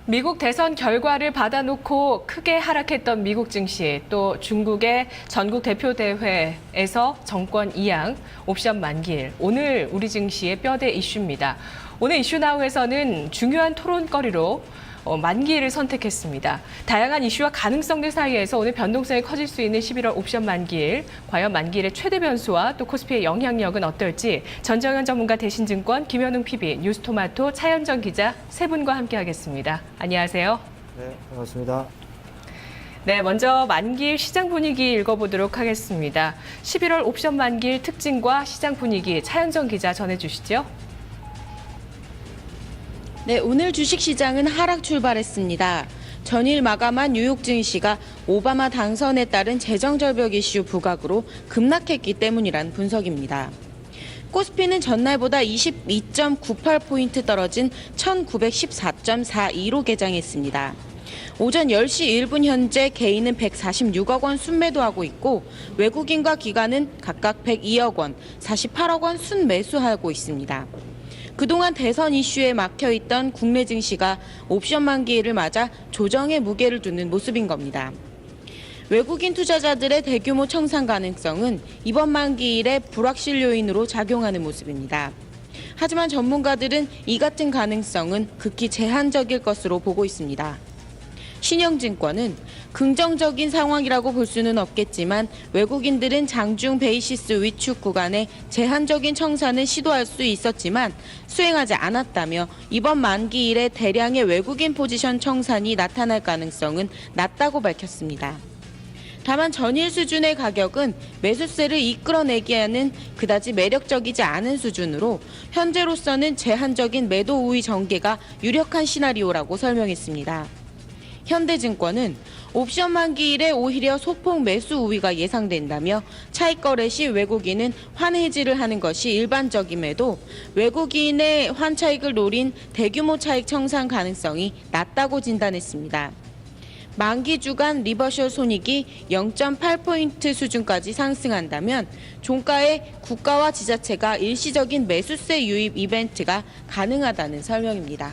미국 대선 결과를 받아놓고 크게 하락했던 미국 증시, 또 중국의 전국 대표 대회에서 정권 이양, 옵션 만기일, 오늘 우리 증시의 뼈대 이슈입니다. 오늘 이슈나우에서는 중요한 토론거리로 만기일을 선택했습니다. 다양한 이슈와 가능성들 사이에서 오늘 변동성이 커질 수 있는 11월 옵션 만기일, 과연 만기일의 최대 변수와 또 코스피의 영향력은 어떨지 전정현 전문가 대신증권, 김현웅 PB, 뉴스토마토 차현정 기자 세 분과 함께하겠습니다. 안녕하세요. 네, 반갑습니다. 네, 먼저 만기일 시장 분위기 읽어보도록 하겠습니다. 11월 옵션 만기일 특징과 시장 분위기 차현정 기자 전해주시죠. 네, 오늘 주식시장은 하락 출발했습니다. 전일 마감한 뉴욕 증시가 오바마 당선에 따른 재정절벽 이슈 부각으로 급락했기 때문이란 분석입니다. 코스피는 전날보다 22.98포인트 떨어진 1914.42로 개장했습니다. 오전 10시 1분 현재 개인은 146억 원 순매도하고 있고 외국인과 기관은 각각 102억 원, 48억 원 순매수하고 있습니다. 그동안 대선 이슈에 막혀있던 국내 증시가 옵션 만기일을 맞아 조정의 무게를 두는 모습인 겁니다. 외국인 투자자들의 대규모 청산 가능성은 이번 만기일의 불확실 요인으로 작용하는 모습입니다. 하지만 전문가들은 이 같은 가능성은 극히 제한적일 것으로 보고 있습니다. 신영증권은 긍정적인 상황이라고 볼 수는 없겠지만 외국인들은 장중 베이시스 위축 구간에 제한적인 청산을 시도할 수 있었지만 수행하지 않았다며 이번 만기일에 대량의 외국인 포지션 청산이 나타날 가능성은 낮다고 밝혔습니다. 다만 전일 수준의 가격은 매수세를 이끌어내게 하는 그다지 매력적이지 않은 수준으로 현재로서는 제한적인 매도 우위 전개가 유력한 시나리오라고 설명했습니다. 현대증권은 옵션 만기일에 오히려 소폭 매수 우위가 예상된다며 차익 거래 시 외국인은 환해지를 하는 것이 일반적임에도 외국인의 환차익을 노린 대규모 차익 청산 가능성이 낮다고 진단했습니다. 만기 주간 리버셜 손익이 0.8포인트 수준까지 상승한다면 종가에 국가와 지자체가 일시적인 매수세 유입 이벤트가 가능하다는 설명입니다.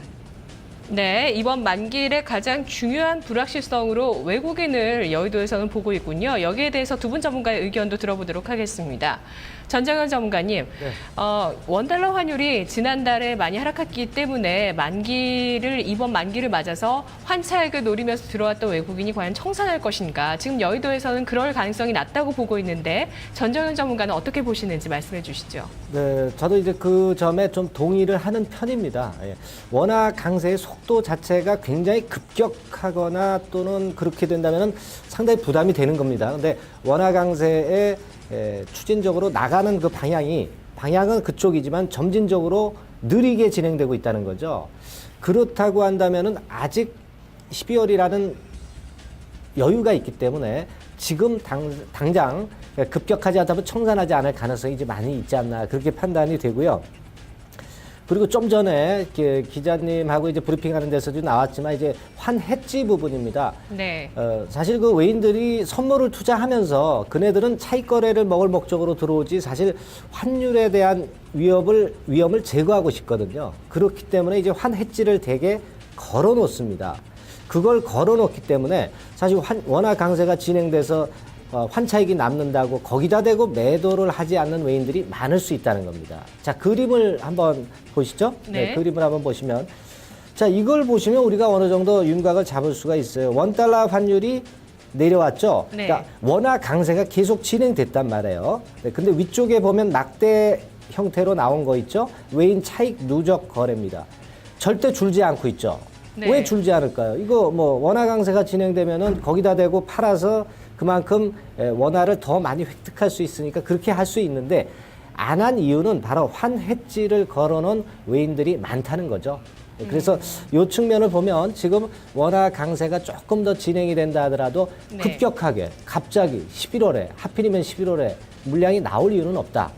네, 이번 만기일의 가장 중요한 불확실성으로 외국인을 여의도에서는 보고 있군요. 여기에 대해서 두 분 전문가의 의견도 들어보도록 하겠습니다. 전정현 전문가님, 네. 원달러 환율이 지난달에 많이 하락했기 때문에 이번 만기를 맞아서 환차익을 노리면서 들어왔던 외국인이 과연 청산할 것인가? 지금 여의도에서는 그럴 가능성이 낮다고 보고 있는데 전정현 전문가는 어떻게 보시는지 말씀해 주시죠. 네, 저도 이제 그 점에 좀 동의를 하는 편입니다. 예. 워낙 강세의 속도 자체가 굉장히 급격하거나 또는 그렇게 된다면 상당히 부담이 되는 겁니다. 근데 워낙 강세의 추진적으로 나가는 그 방향은 그쪽이지만 점진적으로 느리게 진행되고 있다는 거죠. 그렇다고 한다면은 아직 12월이라는 여유가 있기 때문에 지금 당장 급격하지 않다면 청산하지 않을 가능성이 이제 많이 있지 않나 그렇게 판단이 되고요. 그리고 좀 전에 기자님하고 이제 브리핑하는 데서도 나왔지만 이제 환해지 부분입니다. 네. 사실 그 외인들이 선물을 투자하면서 그네들은 차익 거래를 먹을 목적으로 들어오지 사실 환율에 대한 위험을 제거하고 싶거든요. 그렇기 때문에 이제 환해지를 되게 걸어 놓습니다. 그걸 걸어 놓기 때문에 사실 워낙 강세가 진행돼서 환차익이 남는다고 거기다 대고 매도를 하지 않는 외인들이 많을 수 있다는 겁니다. 자, 그림을 한번 보시죠. 네. 그림을 한번 보시면 자, 이걸 보시면 우리가 어느 정도 윤곽을 잡을 수가 있어요. 원달러 환율이 내려왔죠. 네. 그러니까 워낙 강세가 계속 진행됐단 말이에요. 네, 근데 위쪽에 보면 낙대 형태로 나온 거 있죠. 외인 차익 누적 거래입니다. 절대 줄지 않고 있죠. 네. 왜 줄지 않을까요? 이거 뭐 원화 강세가 진행되면은 거기다 대고 팔아서 그만큼 원화를 더 많이 획득할 수 있으니까 그렇게 할 수 있는데 안 한 이유는 바로 환해지를 걸어놓은 외인들이 많다는 거죠. 그래서 이 측면을 보면 지금 원화 강세가 조금 더 진행이 된다 하더라도 네. 급격하게 갑자기 11월에 하필이면 11월에 물량이 나올 이유는 없다.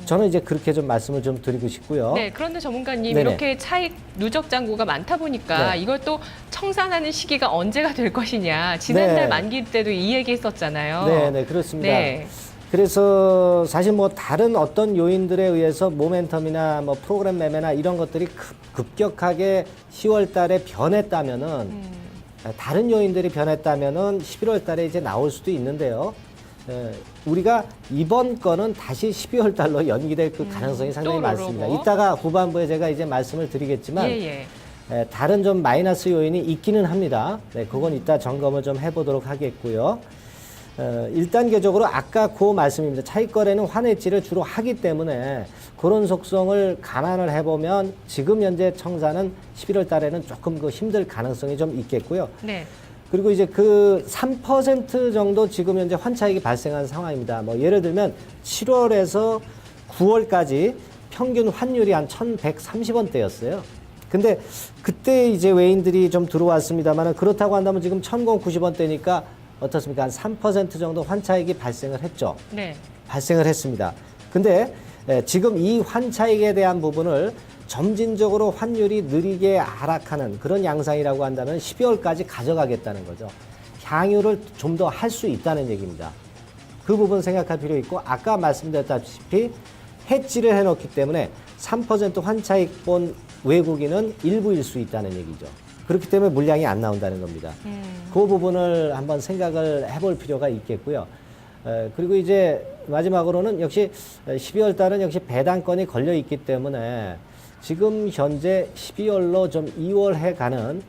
저는 이제 그렇게 좀 말씀을 좀 드리고 싶고요. 네, 그런데 전문가님 네네. 이렇게 차익 누적 잔고가 많다 보니까 네. 이걸 또 청산하는 시기가 언제가 될 것이냐. 지난달 네. 만기 때도 이 얘기 했었잖아요. 네, 네, 그렇습니다. 네. 그래서 사실 뭐 다른 어떤 요인들에 의해서 모멘텀이나 뭐 프로그램 매매나 이런 것들이 급격하게 10월 달에 변했다면은 다른 요인들이 변했다면은 11월 달에 이제 나올 수도 있는데요. 우리가 이번 건은 다시 12월 달로 연기될 그 가능성이 상당히 많습니다. 이따가 후반부에 제가 이제 말씀을 드리겠지만 다른 좀 마이너스 요인이 있기는 합니다. 네, 그건 이따 점검을 좀 해보도록 하겠고요. 1단계적으로 아까 그 말씀입니다. 차익거래는 환해지를 주로 하기 때문에 그런 속성을 감안을 해보면 지금 현재 청사는 11월 달에는 조금 그 힘들 가능성이 좀 있겠고요. 네. 그리고 이제 그 3% 정도 지금 현재 환차익이 발생한 상황입니다. 뭐 예를 들면 7월에서 9월까지 평균 환율이 한 1,130원대였어요. 근데 그때 이제 외인들이 좀 들어왔습니다만 그렇다고 한다면 지금 1,090원대니까 어떻습니까? 한 3% 정도 환차익이 발생을 했죠. 네. 발생을 했습니다. 근데 지금 이 환차익에 대한 부분을 점진적으로 환율이 느리게 하락하는 그런 양상이라고 한다면 12월까지 가져가겠다는 거죠. 향유를 좀 더 할 수 있다는 얘기입니다. 그 부분 생각할 필요 있고 아까 말씀드렸다시피 해지를 해놓기 때문에 3% 환차익 본 외국인은 일부일 수 있다는 얘기죠. 그렇기 때문에 물량이 안 나온다는 겁니다. 그 부분을 한번 생각을 해볼 필요가 있겠고요. 그리고 이제 마지막으로는 역시 12월 달은 역시 배당권이 걸려 있기 때문에 지금 현재 12월로 좀 2월해 가는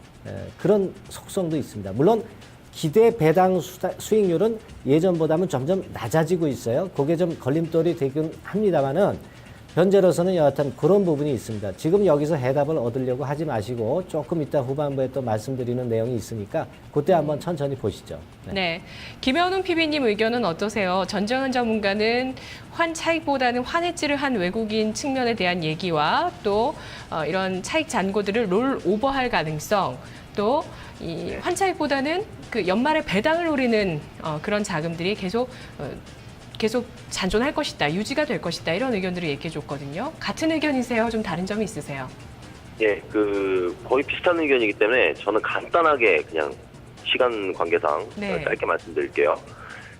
그런 속성도 있습니다. 물론 기대 배당 수익률은 예전보다는 점점 낮아지고 있어요. 그게 좀 걸림돌이 되긴 합니다만은 현재로서는 여하튼 그런 부분이 있습니다. 지금 여기서 해답을 얻으려고 하지 마시고 조금 이따 후반부에 또 말씀드리는 내용이 있으니까 그때 한번 천천히 보시죠. 네. 김현웅 PB님 의견은 어떠세요? 전정현 전문가는 환차익보다는 환해지를 한 외국인 측면에 대한 얘기와 또 이런 차익 잔고들을 롤 오버할 가능성, 또 이 환차익보다는 그 연말에 배당을 노리는 그런 자금들이 계속 잔존할 것이다, 유지가 될 것이다 이런 의견들을 얘기해 줬거든요. 같은 의견이세요? 좀 다른 점이 있으세요? 예, 거의 비슷한 의견이기 때문에 저는 간단하게 그냥 시간 관계상 짧게 말씀드릴게요.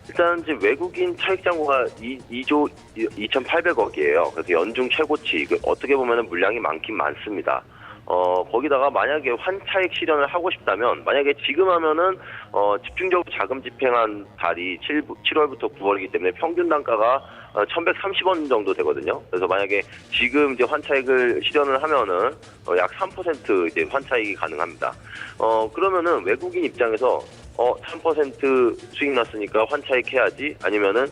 일단 이제 외국인 차익 잔고가 2조 2,800억이에요. 그래서 연중 최고치. 어떻게 보면은 물량이 많긴 많습니다. 거기다가 만약에 환차익 실현을 하고 싶다면, 만약에 지금 하면은, 집중적으로 자금 집행한 달이 7월부터 9월이기 때문에 평균 단가가 1,130원 정도 되거든요. 그래서 만약에 지금 이제 환차익을 실현을 하면은, 약 3% 이제 환차익이 가능합니다. 그러면은 외국인 입장에서, 3% 수익 났으니까 환차익 해야지, 아니면은,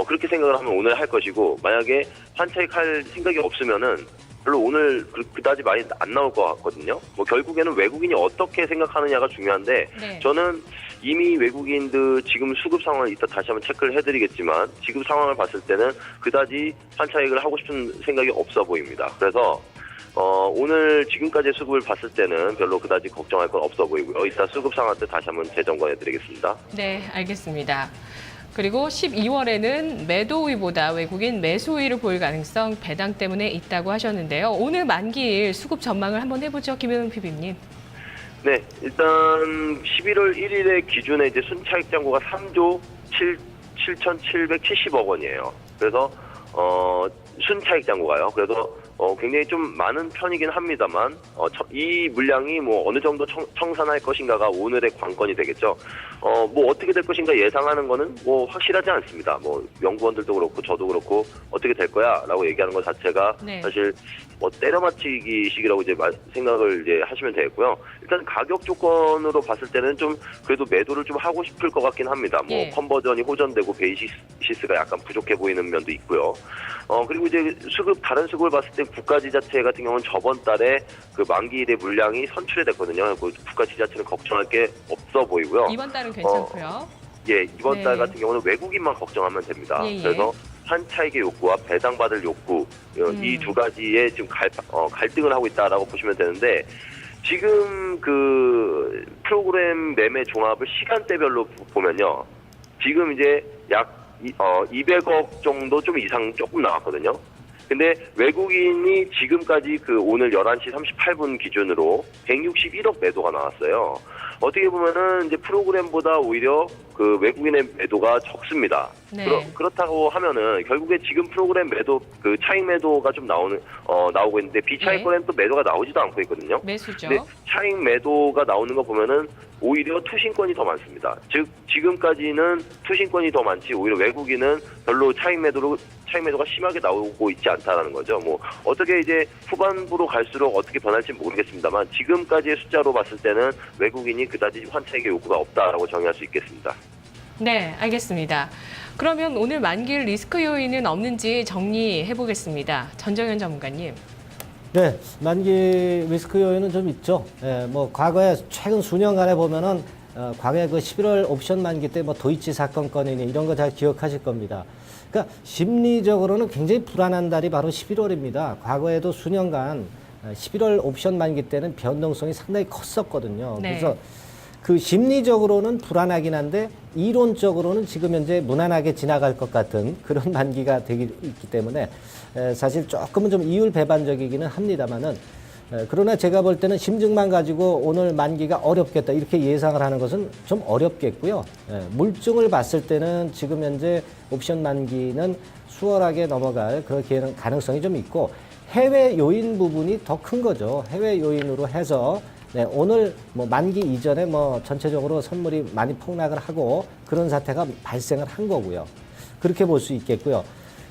그렇게 생각을 하면 오늘 할 것이고, 만약에 환차익 할 생각이 없으면은, 별로 오늘 그다지 많이 안 나올 것 같거든요. 뭐 결국에는 외국인이 어떻게 생각하느냐가 중요한데 저는 이미 외국인들 지금 수급 상황을 이따 다시 한번 체크를 해드리겠지만 지금 상황을 봤을 때는 그다지 환차익을 하고 싶은 생각이 없어 보입니다. 그래서 오늘 지금까지의 수급을 봤을 때는 별로 그다지 걱정할 건 없어 보이고요. 이따 수급 상황 때 다시 한번 재점검해드리겠습니다. 네, 알겠습니다. 그리고 12월에는 매도 우위보다 외국인 매수 우위를 보일 가능성 배당 때문에 있다고 하셨는데요. 오늘 만기일 수급 전망을 한번 해보죠, 김현웅 PB님. 네, 일단 11월 1일에 기준에 이제 순차익 잔고가 3조 7,770억 원이에요. 그래서 순차익 잔고가요. 그래서 굉장히 좀 많은 편이긴 합니다만 이 물량이 뭐 어느 정도 청산할 것인가가 오늘의 관건이 되겠죠. 뭐 어떻게 될 것인가 예상하는 거는 뭐 확실하지 않습니다. 뭐 연구원들도 그렇고 저도 그렇고 어떻게 될 거야라고 얘기하는 것 자체가 사실 뭐 때려맞히기식이라고 이제 생각을 이제 하시면 되겠고요. 일단 가격 조건으로 봤을 때는 좀 그래도 매도를 좀 하고 싶을 것 같긴 합니다. 뭐 컨버전이 호전되고 베이시스가 약간 부족해 보이는 면도 있고요. 그리고 이제 다른 수급을 봤을 때 국가지자체 같은 경우는 저번 달에 그 만기일의 물량이 선출이 됐거든요. 그 국가지자체는 걱정할 게 없어 보이고요. 이번 달은 괜찮고요. 이번 달 같은 경우는 외국인만 걱정하면 됩니다. 그래서 환차익의 욕구와 배당받을 욕구 이 두 가지에 지금 갈등을 하고 있다라고 보시면 되는데 지금 그 프로그램 매매 종합을 시간대별로 보면요. 지금 이제 약 200억 정도 좀 이상 조금 나왔거든요. 근데 외국인이 지금까지 그 오늘 11시 38분 기준으로 161억 매도가 나왔어요. 어떻게 보면은 이제 프로그램보다 오히려 그 외국인의 매도가 적습니다. 네. 그렇다고 하면은 결국에 지금 프로그램 매도 그 차익 매도가 좀 나오고 있는데 비차익권에는 네. 또 매도가 나오지도 않고 있거든요. 매수죠. 근데 차익 매도가 나오는 거 보면은 오히려 투신권이 더 많습니다. 즉 지금까지는 투신권이 더 많지 오히려 외국인은 별로 차익 매도가 심하게 나오고 있지 않다라는 거죠. 뭐 어떻게 이제 후반부로 갈수록 어떻게 변할지 모르겠습니다만 지금까지의 숫자로 봤을 때는 외국인이 그다지 환차익의 요구가 없다라고 정의할 수 있겠습니다. 네, 알겠습니다. 그러면 오늘 만기일 리스크 요인은 없는지 정리해 보겠습니다. 전정현 전문가님. 네, 만기 리스크 요인은 좀 있죠. 예, 뭐 과거에 최근 수년간에 보면은 과거에 그 11월 옵션 만기 때 뭐 도이치 사건 건이니 이런 거 잘 기억하실 겁니다. 그러니까 심리적으로는 굉장히 불안한 달이 바로 11월입니다. 과거에도 수년간 11월 옵션 만기 때는 변동성이 상당히 컸었거든요. 네. 그래서 그 심리적으로는 불안하긴 한데 이론적으로는 지금 현재 무난하게 지나갈 것 같은 그런 만기가 되기 있기 때문에 사실 조금은 좀 이율배반적이기는 합니다만은 그러나 제가 볼 때는 심증만 가지고 오늘 만기가 어렵겠다 이렇게 예상을 하는 것은 좀 어렵겠고요. 물증을 봤을 때는 지금 현재 옵션 만기는 수월하게 넘어갈 그런 가능성이 좀 있고 해외 요인 부분이 더 큰 거죠. 해외 요인으로 해서 네, 오늘 뭐 만기 이전에 뭐 전체적으로 선물이 많이 폭락을 하고 그런 사태가 발생을 한 거고요. 그렇게 볼 수 있겠고요.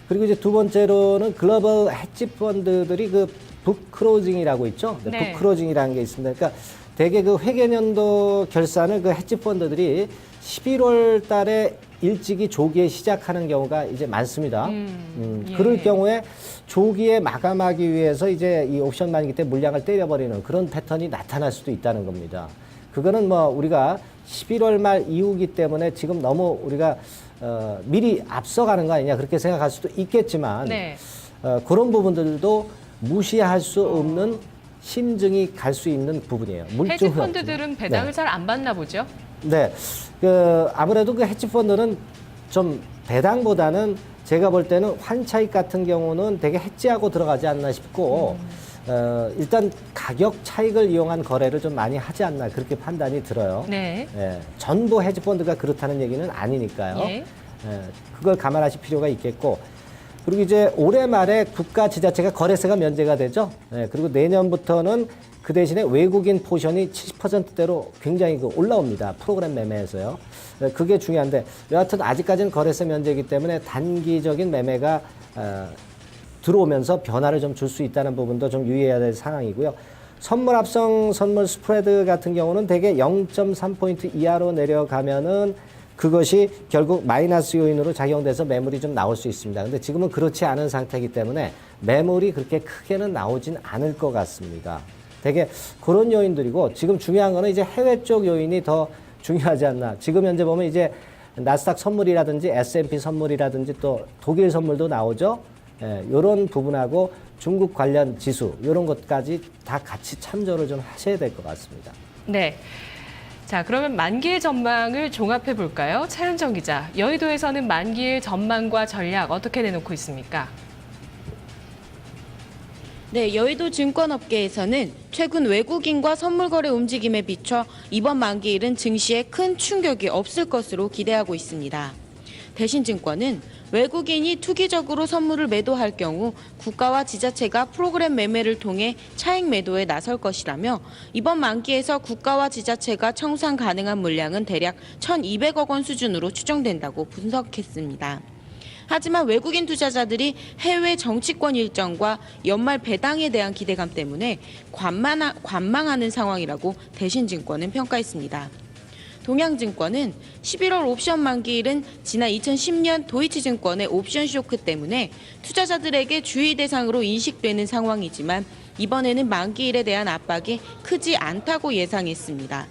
그리고 이제 두 번째로는 글로벌 헤지 펀드들이 그 북크로징이라고 있죠. 네. 북크로징이라는 게 있습니다. 그러니까 대개 그 회계년도 결산을 그 헤지 펀드들이 11월 달에 일찍이 조기에 시작하는 경우가 이제 많습니다. 예. 그럴 경우에 조기에 마감하기 위해서 이제 이 옵션 만기 때 물량을 때려버리는 그런 패턴이 나타날 수도 있다는 겁니다. 그거는 뭐 우리가 11월 말 이후기 때문에 지금 너무 우리가 미리 앞서가는 거 아니냐 그렇게 생각할 수도 있겠지만 네. 그런 부분들도 무시할 수 없는 심증이 갈 수 있는 부분이에요. 헤지 펀드들은 배당을 네. 잘 안 받나 보죠? 네, 아무래도 그 헤지 펀드는 좀 배당보다는 제가 볼 때는 환차익 같은 경우는 되게 해지하고 들어가지 않나 싶고 일단 가격 차익을 이용한 거래를 좀 많이 하지 않나 그렇게 판단이 들어요. 네. 전부 헤지 펀드가 그렇다는 얘기는 아니니까요. 예. 그걸 감안하실 필요가 있겠고. 그리고 이제 올해 말에 국가 지자체가 거래세가 면제가 되죠. 그리고 내년부터는 그 대신에 외국인 포션이 70%대로 굉장히 올라옵니다. 프로그램 매매에서요. 그게 중요한데 여하튼 아직까지는 거래세 면제이기 때문에 단기적인 매매가 들어오면서 변화를 좀 줄 수 있다는 부분도 좀 유의해야 될 상황이고요. 선물 합성 선물 스프레드 같은 경우는 대개 0.3포인트 이하로 내려가면은 그것이 결국 마이너스 요인으로 작용돼서 매물이 좀 나올 수 있습니다. 근데 지금은 그렇지 않은 상태이기 때문에 매물이 그렇게 크게는 나오진 않을 것 같습니다. 되게 그런 요인들이고 지금 중요한 거는 이제 해외 쪽 요인이 더 중요하지 않나. 지금 현재 보면 이제 나스닥 선물이라든지 S&P 선물이라든지 또 독일 선물도 나오죠. 이런 부분하고 중국 관련 지수 이런 것까지 다 같이 참조를 좀 하셔야 될 것 같습니다. 네. 자, 그러면 만기일 전망을 종합해 볼까요? 차현정 기자, 여의도에서는 만기일 전망과 전략 어떻게 내놓고 있습니까? 네, 여의도 증권업계에서는 최근 외국인과 선물 거래 움직임에 비춰 이번 만기일은 증시에 큰 충격이 없을 것으로 기대하고 있습니다. 대신증권은 외국인이 투기적으로 선물을 매도할 경우 국가와 지자체가 프로그램 매매를 통해 차익 매도에 나설 것이라며 이번 만기에서 국가와 지자체가 청산 가능한 물량은 대략 1,200억 원 수준으로 추정된다고 분석했습니다. 하지만 외국인 투자자들이 해외 정치권 일정과 연말 배당에 대한 기대감 때문에 관망하는 상황이라고 대신증권은 평가했습니다. 동양증권은 11월 옵션 만기일은 지난 2010년 도이치증권의 옵션 쇼크 때문에 투자자들에게 주의 대상으로 인식되는 상황이지만 이번에는 만기일에 대한 압박이 크지 않다고 예상했습니다.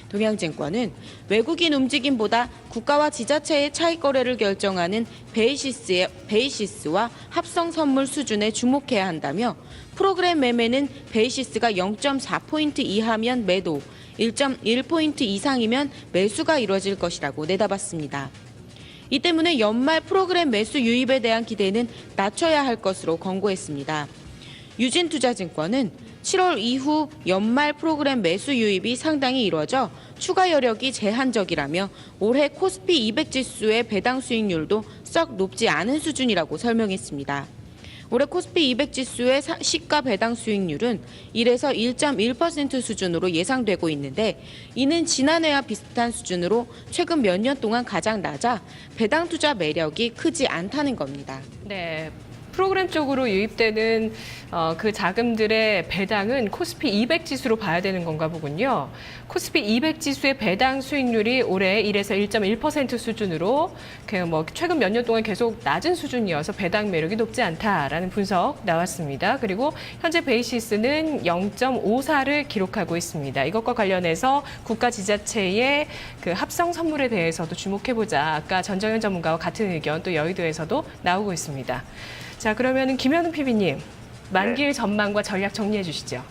동양증권은 외국인 움직임보다 국가와 지자체의 차익 거래를 결정하는 베이시스와 합성 선물 수준에 주목해야 한다며 프로그램 매매는 베이시스가 0.4포인트 이하면 매도, 1.1포인트 이상이면 매수가 이뤄질 것이라고 내다봤습니다. 이 때문에 연말 프로그램 매수 유입에 대한 기대는 낮춰야 할 것으로 권고했습니다. 유진투자증권은 7월 이후 연말 프로그램 매수 유입이 상당히 이루어져 추가 여력이 제한적이라며 올해 코스피 200 지수의 배당 수익률도 썩 높지 않은 수준이라고 설명했습니다. 올해 코스피 200 지수의 시가 배당 수익률은 1에서 1.1% 수준으로 예상되고 있는데 이는 지난해와 비슷한 수준으로 최근 몇 년 동안 가장 낮아 배당 투자 매력이 크지 않다는 겁니다. 네. 프로그램 쪽으로 유입되는 그 자금들의 배당은 코스피 200 지수로 봐야 되는 건가 보군요. 코스피 200 지수의 배당 수익률이 올해 1에서 1.1% 수준으로 최근 몇 년 동안 계속 낮은 수준이어서 배당 매력이 높지 않다라는 분석 나왔습니다. 그리고 현재 베이시스는 0.54를 기록하고 있습니다. 이것과 관련해서 국가 지자체의 그 합성 선물에 대해서도 주목해보자. 아까 전정현 전문가와 같은 의견 또 여의도에서도 나오고 있습니다. 자, 그러면은 김현우 PB님, 만기일 전망과 전략 정리해 주시죠.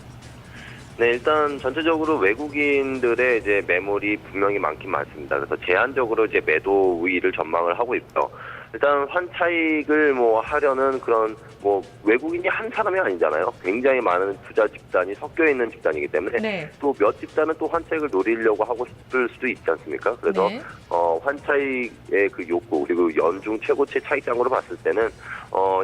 네, 일단 전체적으로 외국인들의 이제 매물이 분명히 많긴 많습니다. 그래서 제한적으로 이제 매도 우위를 전망을 하고 있고요. 일단 환차익을 하려는 그런 외국인이 한 사람이 아니잖아요. 굉장히 많은 투자 집단이 섞여 있는 집단이기 때문에 네. 또 몇 집단은 또 환차익을 노리려고 하고 싶을 수도 있지 않습니까? 그래서 네. 환차익의 그 욕구 그리고 연중 최고치 차익장으로 봤을 때는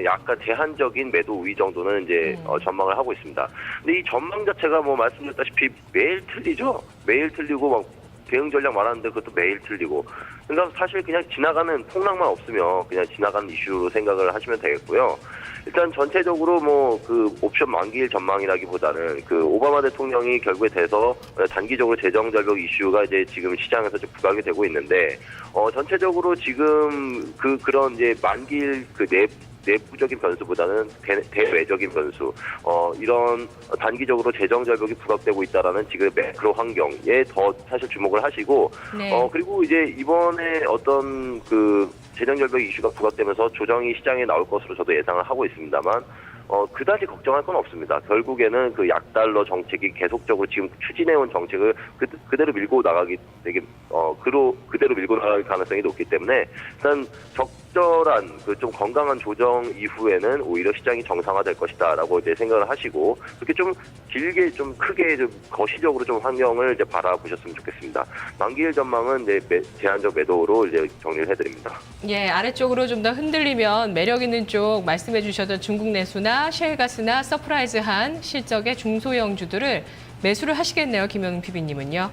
약간 제한적인 매도 우위 정도는 이제 전망을 하고 있습니다. 근데 이 전망 자체가 말씀드렸다시피 매일 틀리죠. 매일 틀리고 대응 전략 말하는데 그것도 매일 틀리고. 그러니까 사실 그냥 지나가는 폭락만 없으면 그냥 지나가는 이슈로 생각을 하시면 되겠고요. 일단 전체적으로 그 옵션 만기일 전망이라기보다는 그 오바마 대통령이 결국에 돼서 단기적으로 재정 절벽 이슈가 이제 지금 시장에서 좀 부각이 되고 있는데 전체적으로 지금 그런 이제 만기일 그 내부적인 변수보다는 대외적인 변수, 이런 단기적으로 재정 절벽이 부각되고 있다라는 지금 매크로 환경에 더 사실 주목을 하시고, 네. 그리고 이제 이번에 어떤 그 재정 절벽 이슈가 부각되면서 조정이 시장에 나올 것으로 저도 예상을 하고 있습니다만, 그다지 걱정할 건 없습니다. 결국에는 그 약달러 정책이 계속적으로 지금 추진해온 정책을 그대로 밀고 나가기 되게 그대로 밀고 나갈 가능성이 높기 때문에 일단 적절한 그 좀 건강한 조정 이후에는 오히려 시장이 정상화될 것이다라고 이제 생각을 하시고 그렇게 좀 길게 좀 크게 좀 거시적으로 좀 환경을 이제 바라보셨으면 좋겠습니다. 만기일 전망은 이제 제한적 매도로 이제 정리를 해드립니다. 예, 아래쪽으로 좀 더 흔들리면 매력 있는 쪽 말씀해 주셨던 중국 내수나 셰일가스나 서프라이즈한 실적의 중소형주들을 매수를 하시겠네요, 김현우 PB님은요.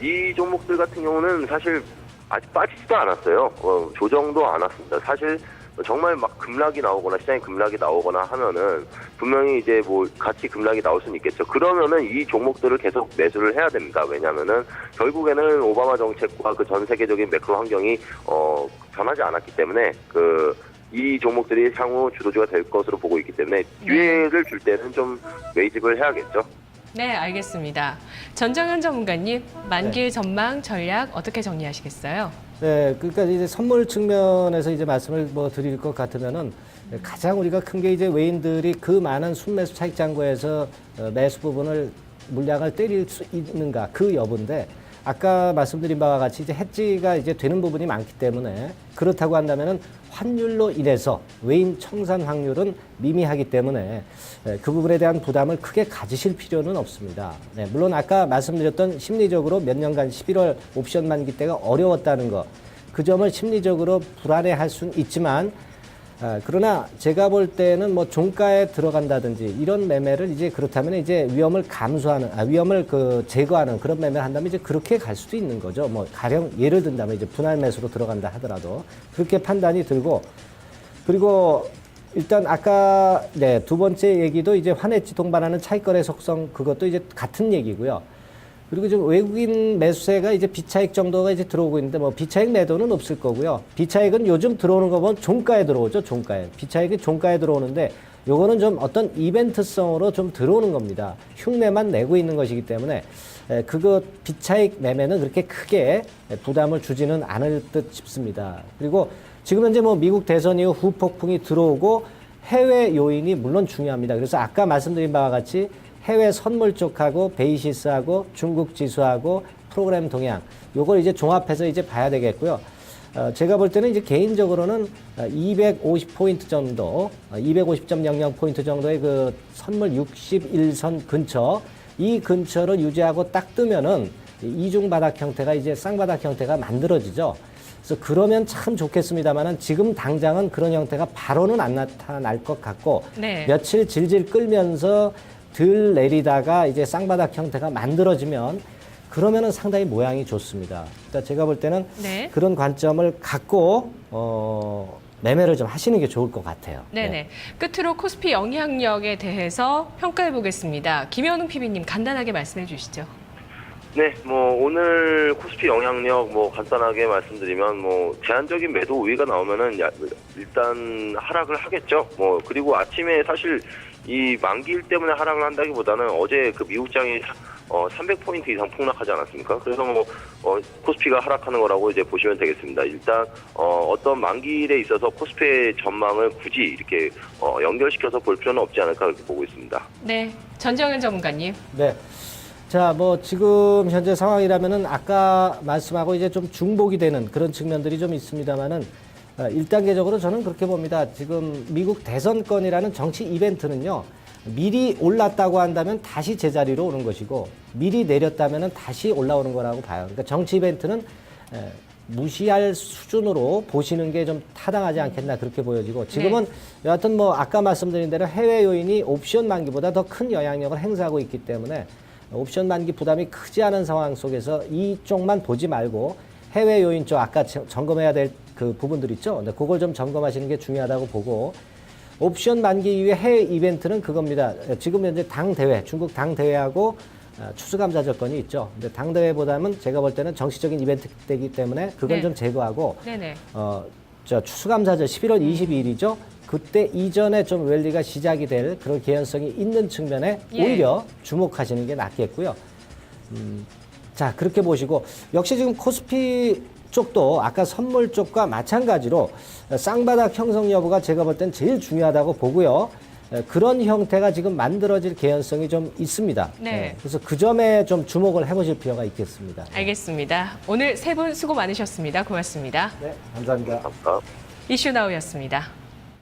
이 종목들 같은 경우는 사실 아직 빠지지도 않았어요. 조정도 안 왔습니다. 사실 정말 막 급락이 나오거나 시장에 급락이 나오거나 하면은 분명히 이제 같이 급락이 나올 수는 있겠죠. 그러면은 이 종목들을 계속 매수를 해야 됩니다. 왜냐면은 결국에는 오바마 정책과 그 전 세계적인 매크로 환경이 변하지 않았기 때문에 이 종목들이 향후 주도주가 될 것으로 보고 있기 때문에 기회를 줄 때는 좀 매집을 해야겠죠. 네, 알겠습니다. 전정현 전문가님, 만기일 전망 전략 어떻게 정리하시겠어요? 네, 그러니까 이제 선물 측면에서 이제 말씀을 드릴 것 같으면은 가장 우리가 큰 게 이제 외인들이 그 많은 순매수 차익 잔고에서 매수 부분을 물량을 때릴 수 있는가 그 여부인데 아까 말씀드린 바와 같이 이제 해지가 이제 되는 부분이 많기 때문에 그렇다고 한다면은 환율로 인해서 외인 청산 확률은 미미하기 때문에 그 부분에 대한 부담을 크게 가지실 필요는 없습니다. 네, 물론 아까 말씀드렸던 심리적으로 몇 년간 11월 옵션 만기 때가 어려웠다는 거, 그 점을 심리적으로 불안해할 수는 있지만 그러나 제가 볼 때는 종가에 들어간다든지 이런 매매를 이제 그렇다면 이제 위험을 감수하는, 위험을 제거하는 그런 매매를 한다면 이제 그렇게 갈 수도 있는 거죠. 가령 예를 든다면 이제 분할 매수로 들어간다 하더라도 그렇게 판단이 들고 그리고 일단 아까 두 번째 얘기도 이제 환해지 동반하는 차익거래 속성 그것도 이제 같은 얘기고요. 그리고 지금 외국인 매수세가 이제 비차익 정도가 이제 들어오고 있는데 비차익 매도는 없을 거고요. 비차익은 요즘 들어오는 거 보면 종가에 들어오죠. 종가에. 비차익이 종가에 들어오는데 요거는 좀 어떤 이벤트성으로 좀 들어오는 겁니다. 흉내만 내고 있는 것이기 때문에 그거 비차익 매매는 그렇게 크게 부담을 주지는 않을 듯 싶습니다. 그리고 지금 현재 미국 대선 이후 후폭풍이 들어오고 해외 요인이 물론 중요합니다. 그래서 아까 말씀드린 바와 같이 해외 선물 쪽하고 베이시스하고 중국 지수하고 프로그램 동향 요걸 이제 종합해서 이제 봐야 되겠고요. 제가 볼 때는 이제 개인적으로는 250포인트 정도, 250.00포인트 정도의 그 선물 61선 근처, 이 근처를 유지하고 딱 뜨면은 이중 바닥 형태가 이제 쌍바닥 형태가 만들어지죠. 그래서 그러면 참 좋겠습니다만은 지금 당장은 그런 형태가 바로는 안 나타날 것 같고 네. 며칠 질질 끌면서 들 내리다가 이제 쌍바닥 형태가 만들어지면 그러면은 상당히 모양이 좋습니다. 그러니까 제가 볼 때는 네. 그런 관점을 갖고 매매를 좀 하시는 게 좋을 것 같아요. 네네. 끝으로 코스피 영향력에 대해서 평가해 보겠습니다. 김현웅 PB님 간단하게 말씀해 주시죠. 네, 오늘 코스피 영향력 간단하게 말씀드리면 제한적인 매도 우위가 나오면은 일단 하락을 하겠죠. 그리고 아침에 사실 이 만기일 때문에 하락을 한다기보다는 어제 그 미국장이 300포인트 이상 폭락하지 않았습니까? 그래서 코스피가 하락하는 거라고 이제 보시면 되겠습니다. 일단 어떤 만기일에 있어서 코스피의 전망을 굳이 이렇게 연결시켜서 볼 필요는 없지 않을까 그렇게 보고 있습니다. 네, 전정현 전문가님. 네. 자, 지금 현재 상황이라면은 아까 말씀하고 이제 좀 중복이 되는 그런 측면들이 좀 있습니다만은 1단계적으로 저는 그렇게 봅니다. 지금 미국 대선권이라는 정치 이벤트는요, 미리 올랐다고 한다면 다시 제자리로 오는 것이고 미리 내렸다면 다시 올라오는 거라고 봐요. 그러니까 정치 이벤트는 무시할 수준으로 보시는 게 좀 타당하지 않겠나 그렇게 보여지고 지금은 여하튼 아까 말씀드린 대로 해외 요인이 옵션 만기보다 더 큰 영향력을 행사하고 있기 때문에 옵션 만기 부담이 크지 않은 상황 속에서 이쪽만 보지 말고 해외 요인 쪽 아까 점검해야 될 그 부분들 있죠. 근데 그걸 좀 점검하시는 게 중요하다고 보고 옵션 만기 이후에 해외 이벤트는 그겁니다. 지금 현재 당 대회, 중국 당 대회하고 추수감사절권이 있죠. 근데 당 대회보다는 제가 볼 때는 정치적인 이벤트이기 때문에 그건 네. 좀 제거하고 네네. 추수감사절 11월 22일이죠. 그때 이전에 좀 랠리가 시작이 될 그런 개연성이 있는 측면에 오히려 주목하시는 게 낫겠고요. 자, 그렇게 보시고 역시 지금 코스피 쪽도 아까 선물 쪽과 마찬가지로 쌍바닥 형성 여부가 제가 볼 땐 제일 중요하다고 보고요. 그런 형태가 지금 만들어질 개연성이 좀 있습니다. 네. 그래서 그 점에 좀 주목을 해보실 필요가 있겠습니다. 알겠습니다. 오늘 세 분 수고 많으셨습니다. 고맙습니다. 네, 감사합니다. 감사합니다. 이슈나우였습니다.